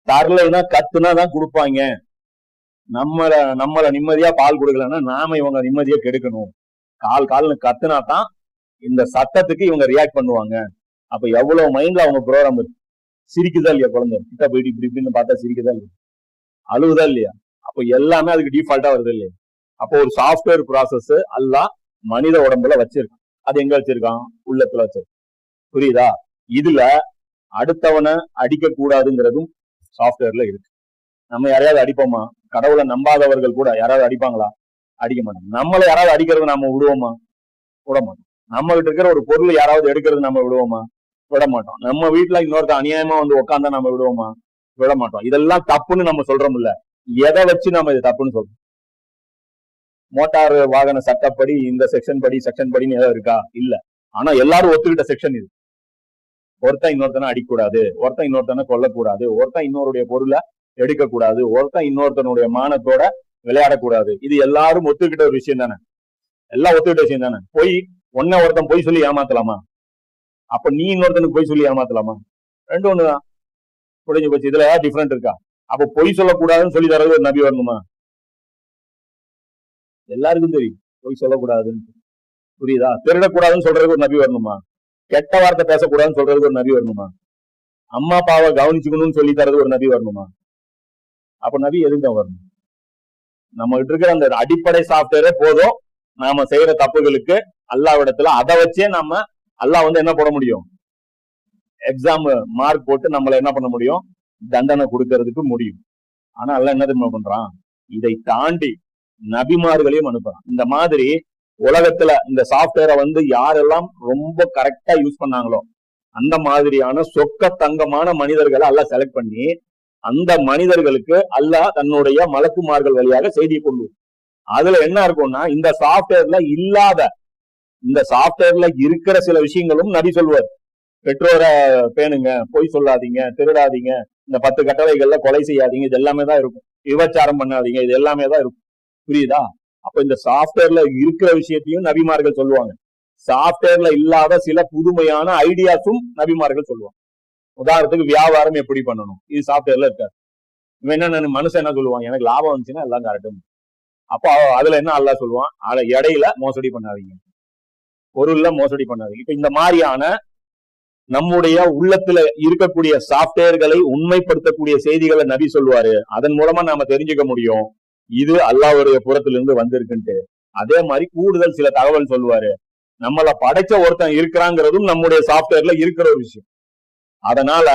தரலைன்னா கத்துனா தான் கொடுப்பாங்க. நம்மள நிம்மதியா பால் கொடுக்கலன்னா நாம இவங்க நிம்மதியா கெடுக்கணும். கால்னு கத்துனா தான் இந்த சத்தத்துக்கு இவங்க ரியாக்ட் பண்ணுவாங்க. அப்ப எவ்வளவு மைண்ட்ல அவங்க ப்ரோக்ராம் இருக்கு. சிரிக்குதா இல்லையா குழந்தை? கிட்ட போயிட்டு இப்படி இப்படின்னு பார்த்தா சிரிக்குதா இல்லையா? அழுவுதா இல்லையா? அப்ப எல்லாமே அதுக்கு டிஃபால்ட்டா வருது இல்லையா? அப்போ ஒரு சாஃப்ட்வேர் ப்ராசஸ் அல்லாஹ் மனித உடம்புல வச்சிருக்கான். அது எங்க வச்சிருக்கான்? உள்ளத்துல வச்சிருக்கான். புரியுதா? இதுல அடுத்தவனை அடிக்க கூடாதுங்கிறதும் சாஃப்ட்வேர்ல இருக்கு. நம்ம யாரையாவது அடிப்போமா? கடவுளை நம்பாதவர்கள் கூட யாராவது அடிப்பாங்களா? அடிக்க மாட்டாங்க. நம்மள யாராவது அடிக்கிறது நம்ம விடுவோமா? விட மாட்டோம். நம்ம கிட்ட இருக்கிற ஒரு பொருள் யாராவது எடுக்கிறது நம்ம விடுவோமா? விட மாட்டோம். நம்ம வீட்டுல இன்னொருத்த அநியாயமா வந்து உட்காந்தா நம்ம விடுவோமா? விட மாட்டோம். இதெல்லாம் தப்புன்னு நம்ம சொல்றோம் இல்ல. எதை வச்சு நம்ம இது தப்புன்னு சொல்றோம்? மோட்டார் வாகன சட்டப்படி இந்த செக்ஷன் படின்னு ஏதாவது இருக்கா? இல்ல. ஆனா எல்லாரும் ஒத்துக்கிட்ட செக்ஷன் இது. ஒருத்தன் இன்னொருத்தனை அடிக்கூடாது, ஒருத்தன் இன்னொருத்தனை கொல்லக்கூடாது, ஒருத்தன் இன்னொருடைய பொருளை எடுக்க கூடாது, ஒருத்தன் இன்னொருத்தனுடைய மானத்தோட விளையாடக்கூடாது. இது எல்லாரும் ஒத்துக்கிட்ட ஒரு விஷயம் தானே? எல்லாம் ஒத்துக்கிட்ட விஷயம் தானே? ஒருத்தன் பொய் சொல்லி ஏமாத்தலாமா? அப்ப நீ இன்னொருத்தனுக்கு பொய் சொல்லி ஏமாத்தலாமா? ரெண்டு ஒண்ணுதான். புரிஞ்சு போச்சு. இதுல டிஃபரெண்ட் இருக்கா? அப்ப பொய் சொல்லக்கூடாதுன்னு சொல்லி தரது ஒரு நபி வரணுமா? எல்லாருக்கும் தெரியும் பொய் சொல்லக்கூடாதுன்னு. புரியுதா? திருடக்கூடாதுன்னு சொல்றதுக்கு ஒரு நபி வரணுமா? கெட்ட வார்த்தை பேசக்கூடாதுன்னு சொல்றதுக்கு ஒரு நபி வரணுமா? அம்மா அப்பாவை கவனிச்சுக்கணும்னு சொல்லி தரது ஒரு நபி வரணுமா? அப்ப நபி எதுக்கு வரணும்? நம்ம கிட்ட இருக்கிற அந்த அடிப்படை சாஃப்ட்வேரே போதும். நாம செய்யற தப்புகளுக்கு அல்லாஹ்விடத்துல அதை வச்சே நம்ம அல்லாஹ் என்ன போட முடியும்? எக்ஸாம் மார்க் போட்டு நம்மள என்ன பண்ண முடியும்? தண்டனை கொடுக்கறதுக்கு முடியும். ஆனா அல்லாஹ் என்ன தெரியுமா பண்றான்? இதை தாண்டி நபிமார்களையும் அனுப்புறான். இந்த மாதிரி உலகத்துல இந்த சாஃப்ட்வேரை யாரெல்லாம் ரொம்ப கரெக்டா யூஸ் பண்ணாங்களோ அந்த மாதிரியான சொக்க தங்கமான மனிதர்களை அல்லாஹ் செலக்ட் பண்ணி அந்த மனிதர்களுக்கு அல்லாஹ் தன்னுடைய மலக்குமார்கள் வழியாக செய்தி கொண்டு அதுல என்ன இருக்கும்னா இந்த சாஃப்ட்வேர்ல இருக்கிற சில விஷயங்களும் நபி சொல்வார். பெற்றோரை பேணுங்க, பொய் சொல்லாதீங்க, திருடாதீங்க, இந்த 10 கட்டளைகள்ல கொலை செய்யாதீங்க, இது எல்லாமே தான் இருக்கும். விபச்சாரம் பண்ணாதீங்க, இது எல்லாமே தான் இருக்கும். புரியுதா? அப்ப இந்த சாஃப்ட்வேர்ல இருக்கிற விஷயத்தையும் நபிமார்கள் சொல்லுவாங்க. சாஃப்ட்வேர்ல இல்லாத சில புதுமையான ஐடியாஸும் நபிமார்கள் சொல்லுவாங்க. உதாரணத்துக்கு வியாபாரம் எப்படி பண்ணணும், இது சாஃப்ட்வேர்ல இருக்காது. இவன் என்ன மனுஷன் என்ன சொல்லுவான்? எனக்கு லாபம் வந்துச்சுன்னா எல்லாம் கரெக்டும். அப்போ அதுல என்ன அல்லாஹ் சொல்லுவான்? அதுல இடையில மோசடி பண்ணாதீங்க, பொருள்ல மோசடி பண்ணாதீங்க. இப்ப இந்த மாதிரியான நம்முடைய உள்ளத்துல இருக்கக்கூடிய சாஃப்ட்வேர்களை உண்மைப்படுத்தக்கூடிய செய்திகளை நபி சொல்லுவாரு. அதன் மூலமா நாம தெரிஞ்சுக்க முடியும் இது அல்லாஹ்வுடைய புறத்திலிருந்து வந்திருக்குன்ட்டு. அதே மாதிரி கூடுதல் சில தகவல் சொல்லுவாரு. நம்மள படைச்ச ஒருத்தன் இருக்கிறாங்கிறதும் நம்முடைய சாஃப்ட்வேர்ல இருக்கிற ஒரு விஷயம். அதனால